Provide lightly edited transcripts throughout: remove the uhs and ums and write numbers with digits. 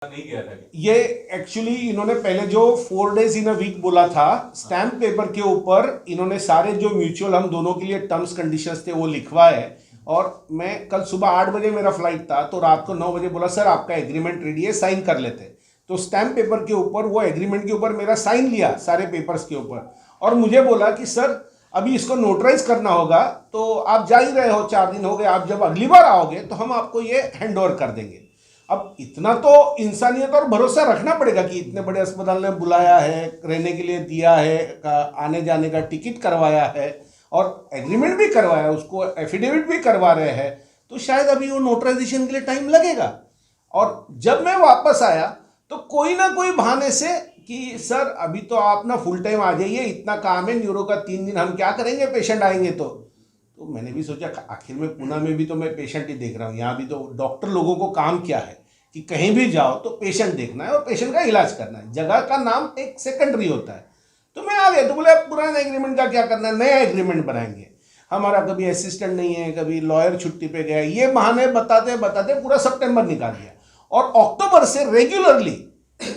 नहीं किया था ये एक्चुअली इन्होंने पहले जो 4 days इन अ वीक बोला था, स्टैम्प पेपर के ऊपर इन्होंने सारे जो म्यूचुअल हम दोनों के लिए टर्म्स कंडीशंस थे वो लिखवाए। और मैं कल सुबह 8 बजे मेरा फ्लाइट था, तो रात को 9 बजे बोला सर आपका एग्रीमेंट रेडी है, साइन कर लेते। तो स्टैम्प पेपर के ऊपर वो एग्रीमेंट के ऊपर मेरा साइन लिया सारे पेपर्स के ऊपर, और मुझे बोला कि सर अभी इसको नोटराइज करना होगा, तो आप जा ही रहे हो, 4 दिन हो गए, आप जब अगली बार आओगे तो हम आपको ये हैंड ओवर कर देंगे। अब इतना तो इंसानियत और भरोसा रखना पड़ेगा कि इतने बड़े अस्पताल ने बुलाया है, रहने के लिए दिया है, आने जाने का टिकट करवाया है और एग्रीमेंट भी करवाया, उसको एफिडेविट भी करवा रहे हैं, तो शायद अभी वो नोटराइजेशन के लिए टाइम लगेगा। और जब मैं वापस आया तो कोई ना कोई बहाने से कि सर अभी तो आप ना फुल टाइम आ जाइए, इतना काम है न्यूरो का, 3 दिन हम क्या करेंगे पेशेंट आएंगे तो मैंने भी सोचा आखिर में पुणे में भी तो मैं पेशेंट ही देख रहा हूँ, यहाँ भी तो डॉक्टर लोगों को काम क्या है कि कहीं भी जाओ तो पेशेंट देखना है और पेशेंट का इलाज करना है, जगह का नाम एक सेकेंडरी होता है। तो मैं आ गया, तो बोले अब पुराने एग्रीमेंट का क्या करना है, नया एग्रीमेंट बनाएंगे। हमारा कभी असिस्टेंट नहीं है, कभी लॉयर छुट्टी पे गया, ये बहाने बताते बताते पूरा सितंबर निकाल दिया। और अक्टूबर से रेगुलरली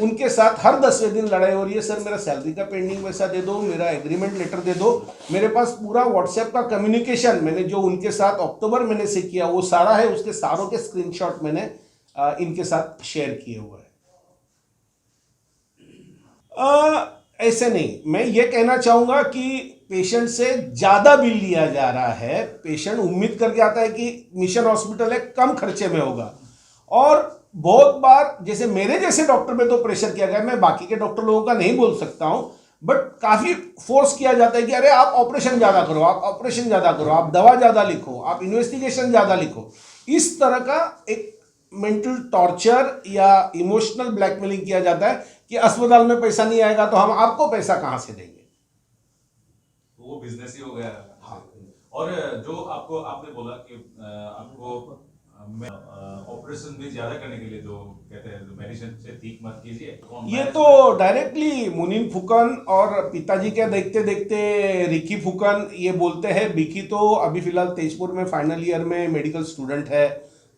उनके साथ हर 10वें दिन लड़ाई हो रही है, सर मेरा सैलरी का पेंडिंग पैसा दे दो, मेरा एग्रीमेंट लेटर दे दो। मेरे पास पूरा व्हाट्सएप का कम्युनिकेशन मैंने जो उनके साथ अक्टूबर महीने से किया वो सारा है, उसके सारों के स्क्रीनशॉट मैंने इनके साथ शेयर किए हुए हैं। ऐसे नहीं, मैं ये कहना चाहूँगा कि पेशेंट से ज़्यादा बिल लिया जा रहा है। पेशेंट उम्मीद करके आता है कि मिशन हॉस्पिटल है, कम खर्चे में होगा, और बहुत बार जैसे मेरे जैसे डॉक्टर पे तो प्रेशर किया गया, मैं बाकी के डॉक्टर लोगों का नहीं बोल सकता हूँ, बट काफ़ी फोर्स किया जाता है कि अरे आप ऑपरेशन ज़्यादा करो, आप ऑपरेशन ज़्यादा करो, आप दवा ज़्यादा लिखो, आप इन्वेस्टिगेशन ज़्यादा लिखो। इस तरह का एक मेंटल टॉर्चर या इमोशनल ब्लैकमेलिंग किया जाता है कि अस्पताल में पैसा नहीं आएगा तो हम आपको पैसा कहाँ से देंगे। तो वो बिजनेस ही हो गया। हाँ। और जो आपको आपने बोला कि आपको ऑपरेशन भी ज्यादा करने के लिए जो कहते हैं मेडिसिन से ठीक मत कीजिए, ये तो डायरेक्टली मुनीन फुकन और पिताजी के देखते देखते रिकी फुकन ये बोलते हैं। बिकी तो अभी फिलहाल तेजपुर में फाइनल ईयर में मेडिकल स्टूडेंट है,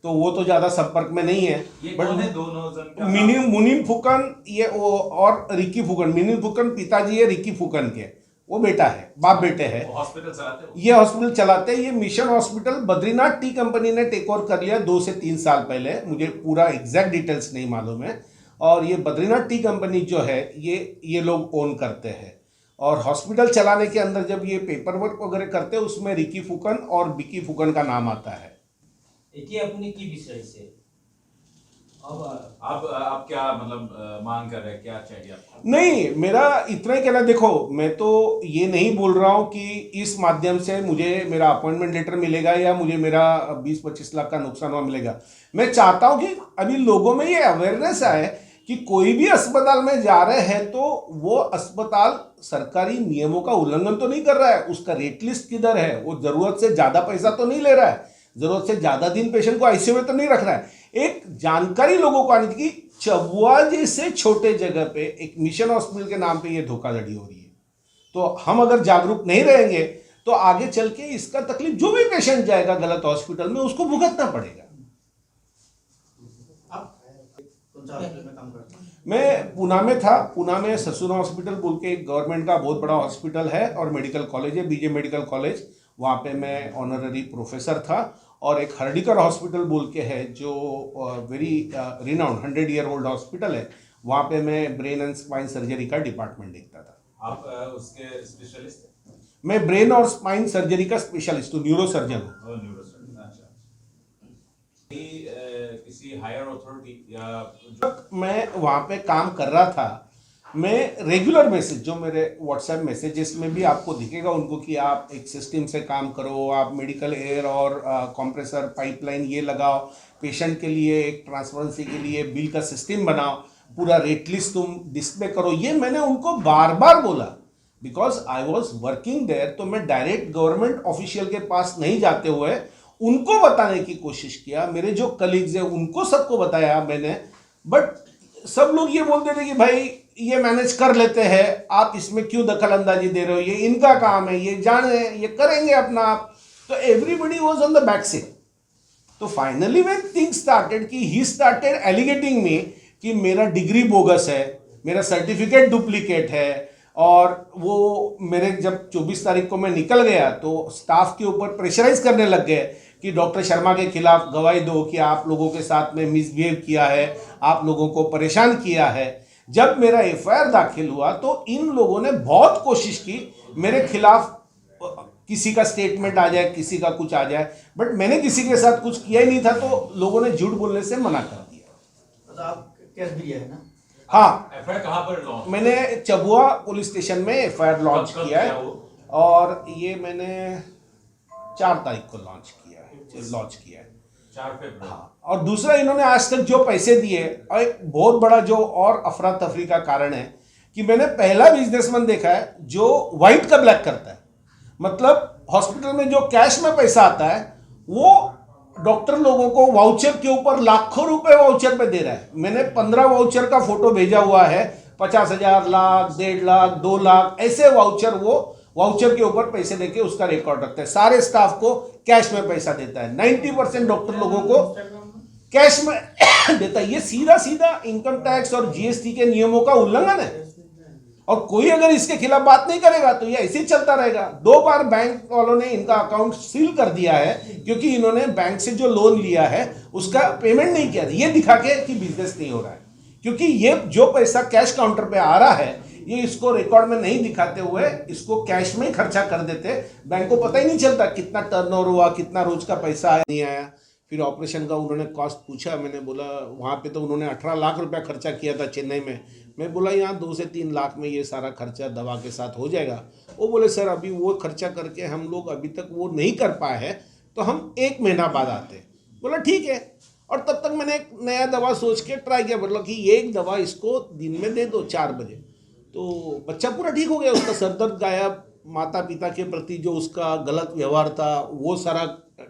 तो वो तो ज्यादा संपर्क में नहीं है। ये बट कौन है दोनों जन का? मुनीन फुकन ये वो, और रिकी फुकन, मुनीन फुकन पिताजी है रिकी फुकन के, वो बेटा है, बाप बेटे है। हॉस्पिटल चलाते हो? ये हॉस्पिटल चलाते हैं, ये mission hospital Badrinath T company ने टेक ओवर कर लिया 2 से 3 साल पहले, मुझे पूरा एग्जैक्ट डिटेल्स नहीं मालूम है। और ये बद्रीनाथ टी कंपनी जो है ये लोग ओन करते हैं, और हॉस्पिटल चलाने के अंदर जब ये पेपर वर्क वगैरह करते हैं उसमें रिकी फुकन और बिकी फुकन का नाम आता है। अपनी की विषय से अब आप क्या मतलब मांग कर रहे हैं, क्या चाहिए आपको? नहीं, मेरा इतना ही कहना, देखो मैं तो ये नहीं बोल रहा हूँ कि इस माध्यम से मुझे मेरा अपॉइंटमेंट लेटर मिलेगा या मुझे मेरा 20-25 लाख का नुकसान हुआ मिलेगा। मैं चाहता हूँ कि अभी लोगों में ये अवेयरनेस आए कि कोई भी अस्पताल में जा रहे हैं तो वो अस्पताल सरकारी नियमों का उल्लंघन तो नहीं कर रहा है, उसका रेट लिस्ट किधर है, वो जरूरत से ज़्यादा पैसा तो नहीं ले रहा है, जरूरत से ज़्यादा दिन पेशेंट को आईसीयू में तो नहीं रख रहा है। एक जानकारी लोगों को आनी थी कि चबुआ जैसे छोटे जगह पे एक मिशन हॉस्पिटल के नाम पे ये धोखाधड़ी हो रही है, तो हम अगर जागरूक नहीं रहेंगे तो आगे चल के इसका तकलीफ जो भी पेशेंट जाएगा गलत हॉस्पिटल में उसको भुगतना पड़ेगा। मैं पुणे में था, पुणे में ससुरा हॉस्पिटल बोल के एक गवर्नमेंट का बहुत बड़ा हॉस्पिटल है और मेडिकल कॉलेज है, बीजे मेडिकल कॉलेज, वहाँ पे मैं ऑनररी प्रोफेसर था। और एक हर्डिकर हॉस्पिटल बोल के है जो very renowned 100 year old hospital है, वहाँ पे मैं ब्रेन एंड स्पाइन सर्जरी का डिपार्टमेंट देखता था। आप उसके स्पेशलिस्ट? मैं ब्रेन और स्पाइन सर्जरी का स्पेशलिस्ट हूँ, न्यूरो सर्जन हूँ। न्यूरोसर्जन, अच्छा। किसी हायर अथॉरिटी या जब मैं वहाँ पे काम कर रहा था, मैं रेगुलर बेसिस जो मेरे व्हाट्सएप मैसेजेस में भी आपको दिखेगा उनको कि आप एक सिस्टम से काम करो, आप मेडिकल एयर और कंप्रेसर पाइपलाइन ये लगाओ, पेशेंट के लिए एक ट्रांसपेरेंसी के लिए बिल का सिस्टम बनाओ, पूरा रेट लिस्ट तुम डिस्प्ले करो, ये मैंने उनको बार बार बोला because I was working there. तो मैं डायरेक्ट गवर्नमेंट ऑफिशियल के पास नहीं जाते हुए उनको बताने की कोशिश किया, मेरे जो कलीग्स हैं उनको सबको बताया मैंने, बट सब लोग ये बोलते थे कि भाई ये मैनेज कर लेते हैं, आप इसमें क्यों दखल अंदाजी दे रहे हो, ये इनका काम है, ये जाने ये करेंगे अपना आप। तो everybody was on the back seat. तो फाइनली व्हेन थिंग्स स्टार्टेड कि ही स्टार्टेड एलिगेटिंग मी कि मेरा डिग्री बोगस है, मेरा सर्टिफिकेट डुप्लीकेट है। और वो मेरे जब 24 तारीख को मैं निकल गया तो स्टाफ के ऊपर प्रेशराइज करने लग गए कि डॉक्टर शर्मा के खिलाफ गवाही दो कि आप लोगों के साथ में मिसबिहेव किया है, आप लोगों को परेशान किया है। जब मेरा एफआईआर दाखिल हुआ तो इन लोगों ने बहुत कोशिश की मेरे खिलाफ किसी का स्टेटमेंट आ जाए, किसी का कुछ आ जाए, बट मैंने किसी के साथ कुछ किया ही नहीं था, तो लोगों ने झूठ बोलने से मना कर दिया। तो आप केस भी है ना? हाँ, एफआईआर कहाँ पर लॉन्च? मैंने चबुआ पुलिस स्टेशन में एफआईआर लॉन्च कब किया है किया वो? और ये मैंने 4 तारीख को लॉन्च किया है। 4 फरवरी। हाँ, और दूसरा इन्होंने आज तक जो पैसे दिए, और एक बहुत बड़ा जो और अफरा तफरी का कारण है कि मैंने पहला बिजनेसमैन देखा है जो व्हाइट का ब्लैक करता है। मतलब हॉस्पिटल में जो कैश में पैसा आता है वो डॉक्टर लोगों को वाउचर के ऊपर लाखों रुपए वाउचर पे दे रहा है। मैंने 15 वाउचर का फोटो भेजा हुआ है, 50,000, लाख, 1.5 लाख, 2 लाख ऐसे वाउचर, वो वाउचर के ऊपर पैसे देके उसका रिकॉर्ड रखता है। सारे स्टाफ को कैश में पैसा देता है। 90% डॉक्टर लोगों को कैश में देता है। ये सीधा सीधा इनकम टैक्स और जीएसटी के नियमों का उल्लंघन है, और कोई अगर इसके खिलाफ बात नहीं करेगा तो ये ऐसे ही चलता रहेगा। 2 बार बैंक वालों ने इनका अकाउंट सील कर दिया है क्योंकि इन्होंने बैंक से जो लोन लिया है उसका पेमेंट नहीं किया, ये दिखा के कि बिजनेस नहीं हो रहा है। क्योंकि ये जो पैसा कैश काउंटर पे आ रहा है ये इसको रिकॉर्ड में नहीं दिखाते हुए इसको कैश में ही खर्चा कर देते। बैंक को पता ही नहीं चलता कितना टर्नओवर हुआ, कितना रोज का पैसा आया नहीं आया। फिर ऑपरेशन का उन्होंने कॉस्ट पूछा, मैंने बोला वहाँ पे तो उन्होंने 18 लाख रुपया खर्चा किया था चेन्नई में। मैं बोला यहाँ 2 से 3 लाख में ये सारा खर्चा दवा के साथ हो जाएगा। वो बोले सर अभी वो खर्चा करके हम लोग अभी तक वो नहीं कर पाए हैं, तो हम 1 महीना बाद आते। बोला ठीक है। और तब तक मैंने एक नया दवा सोच के ट्राई किया, बोला कि ये एक दवा इसको दिन में दे दो 4 बजे, तो बच्चा पूरा ठीक हो गया। उसका सरदर्द गायब, माता पिता के प्रति जो उसका गलत व्यवहार था वो सारा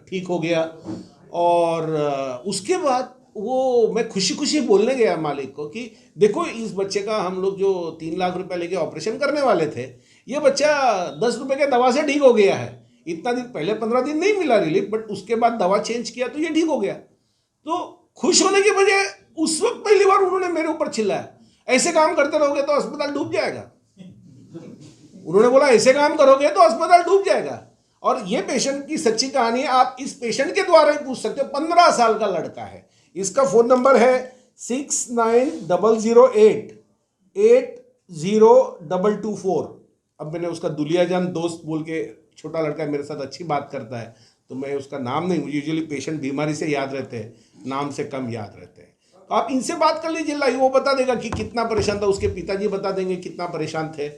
ठीक हो गया। और उसके बाद वो मैं खुशी खुशी बोलने गया मालिक को कि देखो इस बच्चे का हम लोग जो 3 लाख रुपए लेके ऑपरेशन करने वाले थे, ये बच्चा 10 रुपए के दवा से ठीक हो गया है। इतना दिन पहले 15 दिन नहीं मिला रिलीफ, बट उसके बाद दवा चेंज किया तो ये ठीक हो गया। तो खुश होने के बजाय उस वक्त पहली बार उन्होंने मेरे ऊपर चिल्लाया, ऐसे काम करते रहोगे तो अस्पताल डूब जाएगा। उन्होंने बोला ऐसे काम करोगे तो अस्पताल डूब जाएगा। और ये पेशेंट की सच्ची कहानी है, आप इस पेशेंट के द्वारा ही पूछ सकते हो। 15 साल का लड़का है, इसका फोन नंबर है 6900080224। अब मैंने उसका दुलियाजान दोस्त बोल के, छोटा लड़का मेरे साथ अच्छी बात करता है, तो मैं उसका नाम नहीं, मुझे यूजुअली पेशेंट बीमारी से याद रहते हैं, नाम से कम याद रहते हैं। तो आप इनसे बात कर लीजिए, लाइव वो बता देगा कि कितना परेशान था, उसके पिताजी बता देंगे कितना परेशान थे।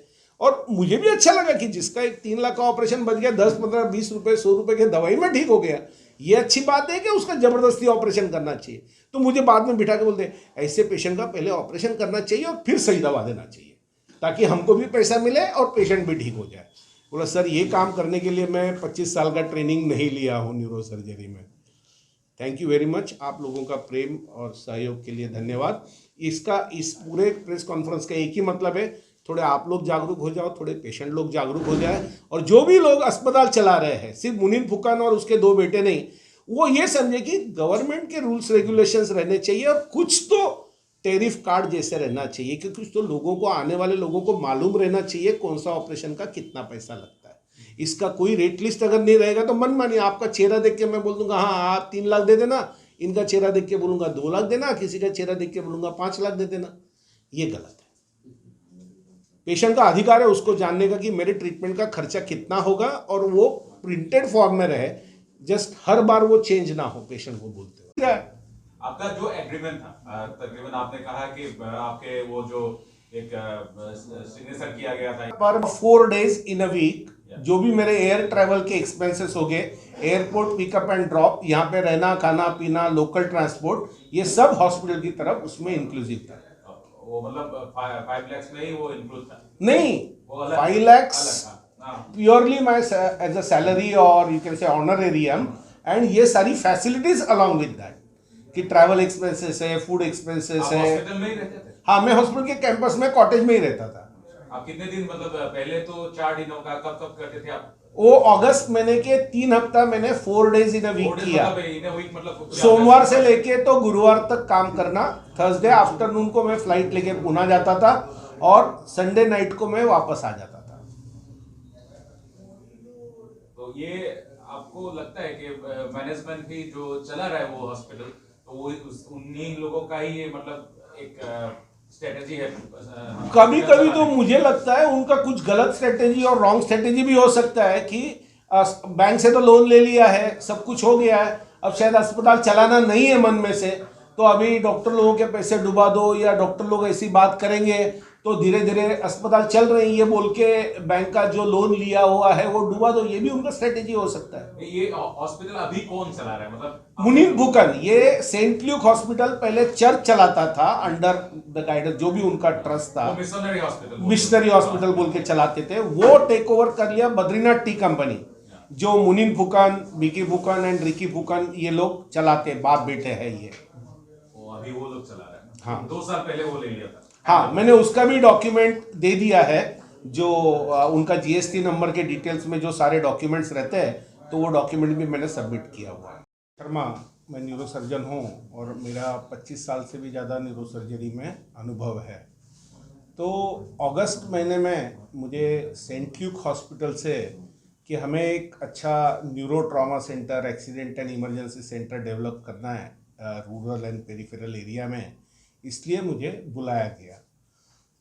और मुझे भी अच्छा लगा कि जिसका एक 3 लाख का ऑपरेशन बच गया, 10, 15, 20 रुपए, 100 रुपए की दवाई में ठीक हो गया, ये अच्छी बात है कि उसका जबरदस्ती ऑपरेशन करना चाहिए। तो मुझे बाद में बिठा के बोलते ऐसे पेशेंट का पहले ऑपरेशन करना चाहिए और फिर सही दवा देना चाहिए, ताकि हमको भी पैसा मिले और पेशेंट भी ठीक हो जाए। बोला सर ये काम करने के लिए मैं 25 साल का ट्रेनिंग नहीं लिया हूँ न्यूरो सर्जरी में। थैंक यू वेरी मच, आप लोगों का प्रेम और सहयोग के लिए धन्यवाद। इस पूरे प्रेस कॉन्फ्रेंस का एक ही मतलब है, थोड़े आप लोग जागरूक हो जाओ, थोड़े पेशेंट लोग जागरूक हो जाए, और जो भी लोग अस्पताल चला रहे हैं, सिर्फ मुनीर फुकान और उसके 2 बेटे नहीं, वो ये समझे कि गवर्नमेंट के रूल्स रेगुलेशंस रहने चाहिए और कुछ तो टेरिफ कार्ड जैसे रहना चाहिए, क्योंकि कुछ तो लोगों को, आने वाले लोगों को मालूम रहना चाहिए कौन सा ऑपरेशन का कितना पैसा लगता है। इसका कोई रेट लिस्ट अगर नहीं रहेगा तो मन मानिए, आपका चेहरा देख के मैं बोल दूंगा हाँ आप 3 लाख दे देना, इनका चेहरा देख के बोलूंगा 2 लाख देना, किसी का चेहरा देख के बोलूंगा 5 लाख दे देना। ये गलत है। पेशेंट का अधिकार है उसको जानने का कि मेरे ट्रीटमेंट का खर्चा कितना होगा, और वो प्रिंटेड फॉर्म में रहे, जस्ट हर बार वो चेंज ना हो पेशेंट को बोलते हुए। आपका जो एग्रीमेंट था, तकरीबन आपने कहा कि आपके वो जो एक सिग्नेचर किया गया था पर 4 days in a week जो भी मेरे एयर ट्रैवल के एक्सपेंसेस हो गए, एयरपोर्ट पिकअप एंड ड्रॉप, यहाँ पे रहना, खाना पीना, लोकल ट्रांसपोर्ट, ये सब हॉस्पिटल की तरफ उसमें इंक्लूसिव था। वो मतलब 5 लाख में ही वो इंक्लूड था? नहीं, 5 lakhs purely my as a salary और you can say honorarium, and ये सारी फैसिलिटीज अलॉन्ग विद दैट, कि ट्रैवल एक्सपेंसेस है, फूड एक्सपेंसेस है। हॉस्पिटल में ही रहते थे? हाँ, मैं हॉस्पिटल के कैंपस में कॉटेज में ही रहता था। आप कितने दिन, मतलब पहले तो 4 दिनों का कब करते थे आप? वो अगस्त महीने के 3 हफ्ता मैंने 4 डेज इन अ वीक किया। मतलब सोमवार से लेके तो गुरुवार तक काम करना, थर्सडे आफ्टरनून को मैं फ्लाइट लेके पुणे जाता था और संडे नाइट को मैं वापस आ जाता था। तो ये आपको लगता है कि मैनेजमेंट भी जो चला रहा है वो हॉस्पिटल, तो वो उन्हीं लोगों का ही ये मतलब एक स्ट्रेटेजी है? कभी कभी तो मुझे लगता है उनका कुछ गलत स्ट्रेटेजी और रॉन्ग स्ट्रेटेजी भी हो सकता है कि बैंक से तो लोन ले लिया है, सब कुछ हो गया है, अब शायद अस्पताल चलाना नहीं है मन में से, तो अभी डॉक्टर लोगों के पैसे डुबा दो, या डॉक्टर लोग ऐसी बात करेंगे तो धीरे धीरे अस्पताल चल रही है बोल के बैंक का जो लोन लिया हुआ है वो डुबा दो, ये भी उनका स्ट्रेटेजी हो सकता है। ये हॉस्पिटल अभी कौन चला रहा है मतलब? मुनीन फूकन, ये सेंट ल्यूक हॉस्पिटल पहले चर्च चलाता था अंडर द गाइडेंस, जो भी उनका ट्रस्ट था, मिशनरी हॉस्पिटल, मिशनरी हॉस्पिटल बोल के चलाते थे, वो टेक ओवर कर लिया बद्रीनाथ टी कंपनी, जो मुनीन फूकन, बीकी फूकन एंड रिकी फूकन ये लोग चलाते, बाप बेटे है ये। अभी वो लोग चला रहे हैं। हाँ, 2 साल पहले वो ले लिया था। हाँ, मैंने उसका भी डॉक्यूमेंट दे दिया है, जो उनका जीएसटी नंबर के डिटेल्स में जो सारे डॉक्यूमेंट्स रहते हैं, तो वो डॉक्यूमेंट भी मैंने सबमिट किया हुआ है। शर्मा, मैं न्यूरोसर्जन हूँ और मेरा 25 साल से भी ज़्यादा न्यूरोसर्जरी में अनुभव है। तो अगस्त महीने में मुझे सेंट ल्यूक हॉस्पिटल से कि हमें एक अच्छा neuro trauma centre, accident and emergency centre develop करना है रूरल एंड पेरिफेरल एरिया में, इसलिए मुझे बुलाया गया।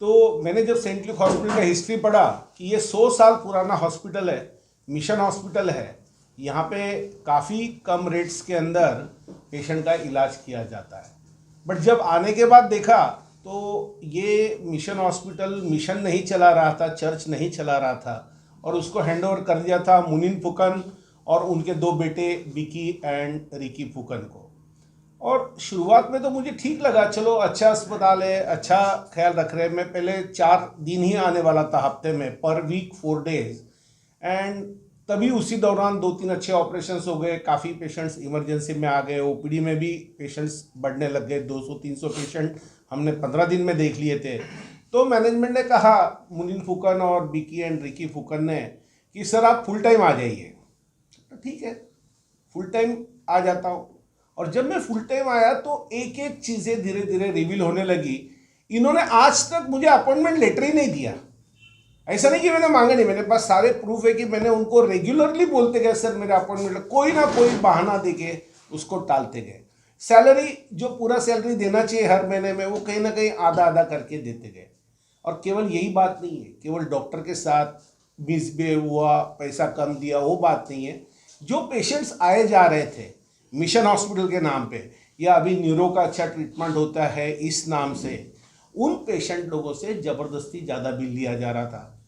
तो मैंने जब सेंट ल्यूक हॉस्पिटल का हिस्ट्री पढ़ा कि ये 100 साल पुराना हॉस्पिटल है, मिशन हॉस्पिटल है, यहाँ पे काफ़ी कम रेट्स के अंदर पेशेंट का इलाज किया जाता है, बट जब आने के बाद देखा तो ये मिशन हॉस्पिटल मिशन नहीं चला रहा था, चर्च नहीं चला रहा था, और उसको हैंड ओवर कर दिया था मुनीन फूकन और उनके 2 बेटे बिकी एंड रिकी फूकन को। और शुरुआत में तो मुझे ठीक लगा, चलो अच्छा अस्पताल है, अच्छा ख्याल रख रहे हैं। मैं पहले 4 दिन ही आने वाला था हफ्ते में, पर वीक 4 डेज, एंड तभी उसी दौरान 2-3 अच्छे ऑपरेशंस हो गए, काफ़ी पेशेंट्स इमरजेंसी में आ गए, ओपीडी में भी पेशेंट्स बढ़ने लग गए, 200-300 पेशेंट हमने 15 दिन में देख लिए थे। तो मैनेजमेंट ने कहा, मुनीन फूकन और बिकी एंड रिकी फूकन ने, कि सर आप फुल टाइम आ जाइए। तो ठीक है, फुल टाइम आ जाता हूँ। और जब मैं फुल टाइम आया तो एक एक चीज़ें धीरे धीरे रिवील होने लगी। इन्होंने आज तक मुझे अपॉइंटमेंट लेटर ही नहीं दिया। ऐसा नहीं कि मैंने मांगा नहीं, मेरे पास सारे प्रूफ है कि मैंने उनको रेगुलरली बोलते गए सर मेरे अपॉइंटमेंट, कोई ना कोई बहाना देके उसको टालते गए। सैलरी जो पूरा सैलरी देना चाहिए हर महीने में, वो कहीं ना कहीं आधा आधा करके देते गए। और केवल यही बात नहीं है, केवल डॉक्टर के साथ मिसबिहेव हुआ, पैसा कम दिया, वो बात नहीं है। जो पेशेंट्स आए जा रहे थे मिशन हॉस्पिटल के नाम पे, या अभी न्यूरो का अच्छा ट्रीटमेंट होता है इस नाम से, उन पेशेंट लोगों से ज़बरदस्ती ज़्यादा बिल लिया जा रहा था,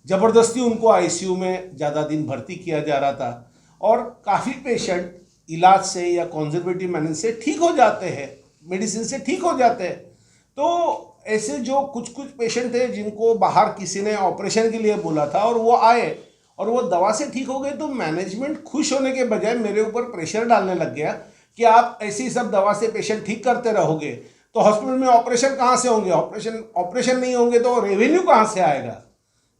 ज़बरदस्ती उनको आईसीयू में ज़्यादा दिन भर्ती किया जा रहा था। और काफ़ी पेशेंट इलाज से या कंजर्वेटिव मैनेज से ठीक हो जाते हैं, मेडिसिन से ठीक हो जाते हैं। तो ऐसे जो कुछ पेशेंट थे जिनको बाहर किसी ने ऑपरेशन के लिए बोला था और वो आए और वो दवा से ठीक हो गए, तो मैनेजमेंट खुश होने के बजाय मेरे ऊपर प्रेशर डालने लग गया कि आप ऐसी सब दवा से पेशेंट ठीक करते रहोगे तो हॉस्पिटल में ऑपरेशन कहाँ से होंगे, ऑपरेशन नहीं होंगे तो रेवेन्यू कहाँ से आएगा।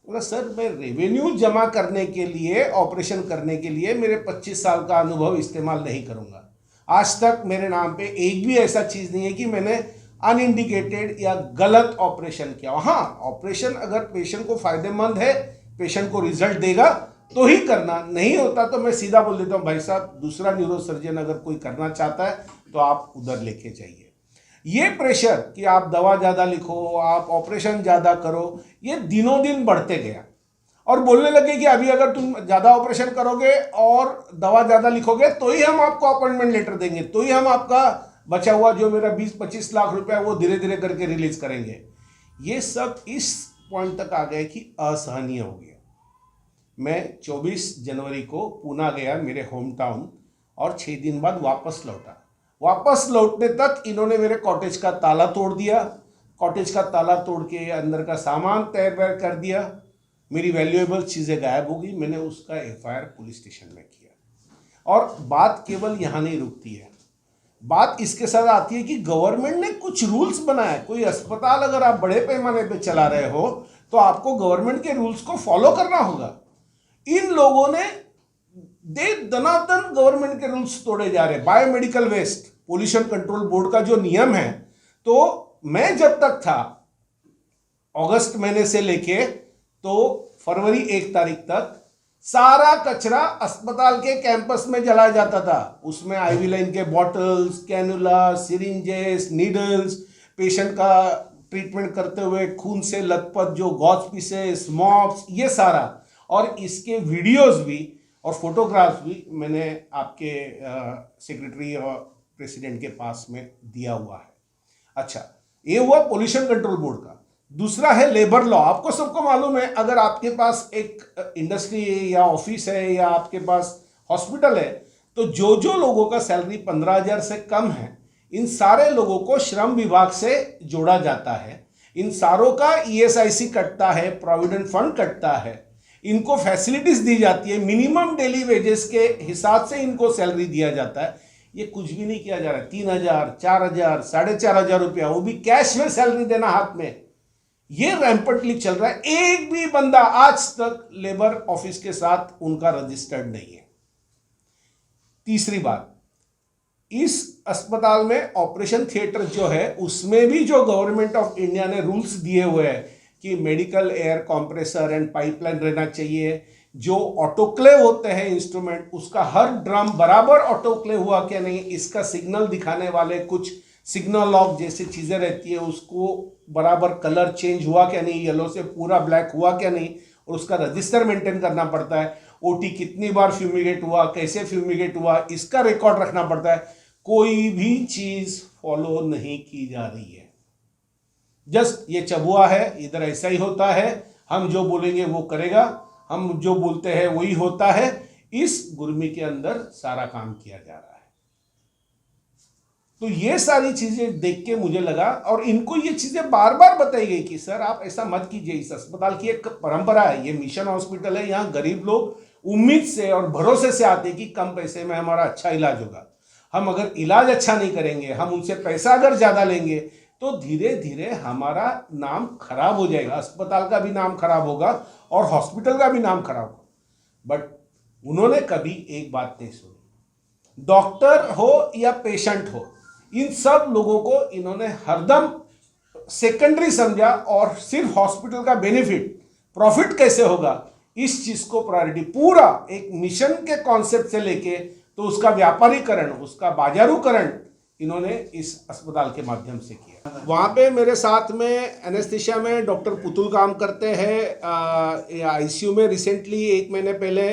बोला सर मैं रेवेन्यू जमा करने के लिए, ऑपरेशन करने के लिए मेरे 25 साल का अनुभव इस्तेमाल नहीं करूँगा। आज तक मेरे नाम पे एक भी ऐसा चीज़ नहीं है कि मैंने अनइंडिकेटेड या गलत ऑपरेशन किया। हाँ, ऑपरेशन अगर पेशेंट को फायदेमंद है, पेशेंट को रिजल्ट देगा तो ही करना, नहीं होता तो मैं सीधा बोल देता हूँ भाई साहब दूसरा न्यूरोसर्जन अगर कोई करना चाहता है तो आप उधर लेके जाइए। ये प्रेशर कि आप दवा ज़्यादा लिखो, आप ऑपरेशन ज़्यादा करो, ये दिनों दिन बढ़ते गया। और बोलने लगे कि अभी अगर तुम ज़्यादा ऑपरेशन करोगे और दवा ज़्यादा लिखोगे तो ही हम आपको अपॉइंटमेंट लेटर देंगे, तो ही हम आपका बचा हुआ जो मेरा 20-25 लाख रुपया वो धीरे धीरे करके रिलीज करेंगे। ये सब इस पॉइंट तक आ गए कि असहनीय हो गया। मैं 24 जनवरी को पुणे गया, मेरे होम टाउन, और 6 दिन बाद वापस लौटा। वापस लौटने तक इन्होंने मेरे कॉटेज का ताला तोड़ दिया, कॉटेज का ताला तोड़ के अंदर का सामान तैर बैर कर दिया, मेरी वैल्यूएबल चीज़ें गायब हो गई। मैंने उसका एफआईआर पुलिस स्टेशन में किया। और बात केवल यहाँ नहीं रुकती है, बात इसके साथ आती है कि गवर्नमेंट ने कुछ रूल्स बनाए। कोई अस्पताल अगर आप बड़े पैमाने पे चला रहे हो तो आपको गवर्नमेंट के रूल्स को फॉलो करना होगा। इन लोगों ने दनादन गवर्नमेंट के रूल्स तोड़े जा रहे हैं। Biomedical waste pollution control board का जो नियम है, तो मैं जब तक था अगस्त महीने से लेके तो फरवरी 1 तारीख तक सारा कचरा अस्पताल के कैंपस में जलाया जाता था। उसमें आईवी लाइन के bottles, cannula, syringes, needles, patient का ट्रीटमेंट करते हुए खून से लथपथ जो गॉज पीसेस, मॉप्स, ये सारा, और इसके वीडियोस भी और फोटोग्राफ्स भी मैंने आपके सेक्रेटरी और प्रेसिडेंट के पास में दिया हुआ है। अच्छा, ये हुआ पोल्यूशन कंट्रोल बोर्ड का। दूसरा है लेबर लॉ। आपको सबको मालूम है, अगर आपके पास एक इंडस्ट्री या ऑफिस है या आपके पास हॉस्पिटल है, तो जो जो लोगों का सैलरी 15,000 से कम है, इन सारे लोगों को श्रम विभाग से जोड़ा जाता है। इन सारों का ESIC कटता है, प्रोविडेंट फंड कटता है, इनको फैसिलिटीज दी जाती है, मिनिमम डेली वेजेस के हिसाब से इनको सैलरी दिया जाता है। ये कुछ भी नहीं किया जा रहा है। 3,000, 4,000, 4,500 रुपया, वो भी कैश में सैलरी देना हाथ में, ये रैंपटली चल रहा है। एक भी बंदा आज तक लेबर ऑफिस के साथ उनका रजिस्टर्ड नहीं है। तीसरी बात, इस अस्पताल में ऑपरेशन थिएटर जो है, उसमें भी जो गवर्नमेंट ऑफ इंडिया ने रूल्स दिए हुए हैं कि medical air compressor and pipeline रहना चाहिए, जो ऑटोक्लेव होते हैं इंस्ट्रूमेंट, उसका हर ड्रम बराबर ऑटोक्लेव हुआ क्या नहीं, इसका सिग्नल दिखाने वाले कुछ सिग्नल लॉक जैसी चीज़ें रहती है, उसको बराबर कलर चेंज हुआ क्या नहीं, येलो से पूरा ब्लैक हुआ क्या नहीं, और उसका रजिस्टर मेंटेन करना पड़ता है। OT कितनी बार फ्यूमिगेट हुआ, कैसे फ्यूमिगेट हुआ, इसका रिकॉर्ड रखना पड़ता है। कोई भी चीज़ फॉलो नहीं की जा रही है। जस्ट ये चबुआ है, इधर ऐसा ही होता है, हम जो बोलेंगे वो करेगा, हम जो बोलते हैं वही होता है। इस गुरमी के अंदर सारा काम किया जा रहा है। तो ये सारी चीजें देख के मुझे लगा, और इनको ये चीजें बार बार बताई गई कि सर आप ऐसा मत कीजिए, इस अस्पताल की एक परंपरा है, ये मिशन हॉस्पिटल है, यहाँ गरीब लोग उम्मीद से और भरोसे से आते कि कम पैसे में हमारा अच्छा इलाज होगा। हम अगर इलाज अच्छा नहीं करेंगे, हम उनसे पैसा अगर ज़्यादा लेंगे, तो धीरे धीरे हमारा नाम खराब हो जाएगा, अस्पताल का भी नाम खराब होगा और हॉस्पिटल का भी नाम खराब होगा। बट उन्होंने कभी एक बात नहीं सुनी। डॉक्टर हो या पेशेंट हो, इन सब लोगों को इन्होंने हरदम सेकेंडरी समझा, और सिर्फ हॉस्पिटल का बेनिफिट, प्रॉफिट कैसे होगा, इस चीज को प्रायोरिटी, पूरा एक मिशन के कॉन्सेप्ट से लेके तो उसका व्यापारीकरण, उसका बाजारूकरण इन्होंने इस अस्पताल के माध्यम से किया। वहाँ पे मेरे साथ में एनेस्थीसिया में डॉक्टर पुतुल काम करते हैं। ICU में रिसेंटली 1 महीने पहले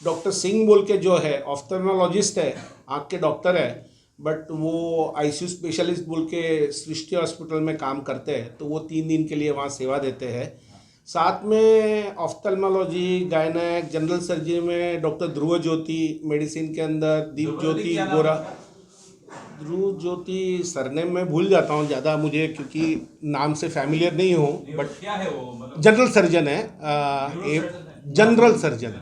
डॉक्टर सिंह बोल के जो है ऑफ्थेल्मोलॉजिस्ट है, आँख के डॉक्टर है, बट वो ICU स्पेशलिस्ट बोल के सृष्टि हॉस्पिटल में काम करते हैं, तो वो 3 दिन के लिए वहाँ सेवा देते हैं। साथ में ऑफ्थेल्मोलॉजी, गायनेक, जनरल सर्जरी में डॉक्टर ध्रुव ज्योति, मेडिसिन के अंदर दीप ज्योति बोरा। ध्रुव ज्योति सरनेम में भूल जाता हूँ ज़्यादा मुझे, क्योंकि नाम से फैमिलियर नहीं हूँ, बट क्या है वो, मतलब जनरल सर्जन है, general surgeon,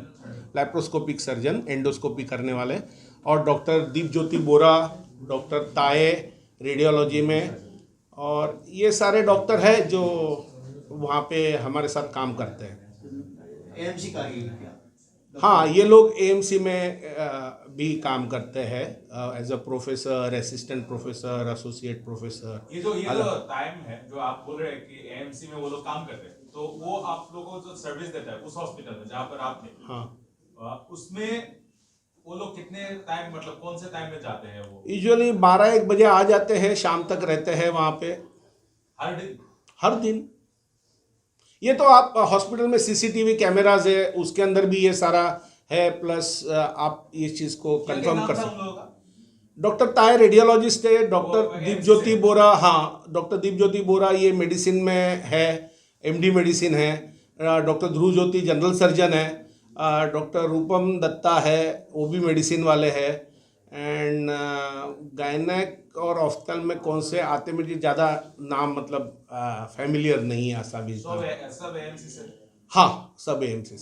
laparoscopic surgeon, endoscopy करने वाले। और डॉक्टर दीप ज्योति बोरा, डॉक्टर ताए रेडियोलॉजी में, और ये सारे डॉक्टर हैं जो वहाँ पे हमारे साथ काम करते हैं। AMC का ही क्या? हाँ, ये लोग AMC में भी काम करते हैं as a professor, assistant professor, associate professor. ये जो टाइम है जो आप बोल रहे हैं कि AMC में वो लोग काम करते हैं, तो वो आप लोगों को जो सर्विस देता है उस हॉस्पिटल में जहाँ पर आप थे, हाँ, उसमें वो लोग कितने टाइम, मतलब कौन से टाइम में जाते हैं वो? यूजुअली 12-1 बजे आ जाते हैं, शाम तक रहते हैं वहाँ पे हर दिन? हर दिन। ये तो आप हॉस्पिटल में CCTV कैमराज है, उसके अंदर भी ये सारा है, प्लस आप इस चीज़ को कंफर्म कर सकते हैं। डॉक्टर ताए रेडियोलॉजिस्ट है, डॉक्टर दीप ज्योति बोरा, हाँ डॉक्टर दीप ज्योति बोरा ये मेडिसिन में है, MD मेडिसिन है। डॉक्टर ध्रुव ज्योति जनरल सर्जन है। डॉक्टर रूपम दत्ता है, वो भी मेडिसिन वाले हैं। एंड गायनेक और ऑफ्थल में कौन से आते, मुझे ज़्यादा नाम मतलब फैमिलियर नहीं है ऐसा भी। सब AMC से? हाँ, सब AMC से।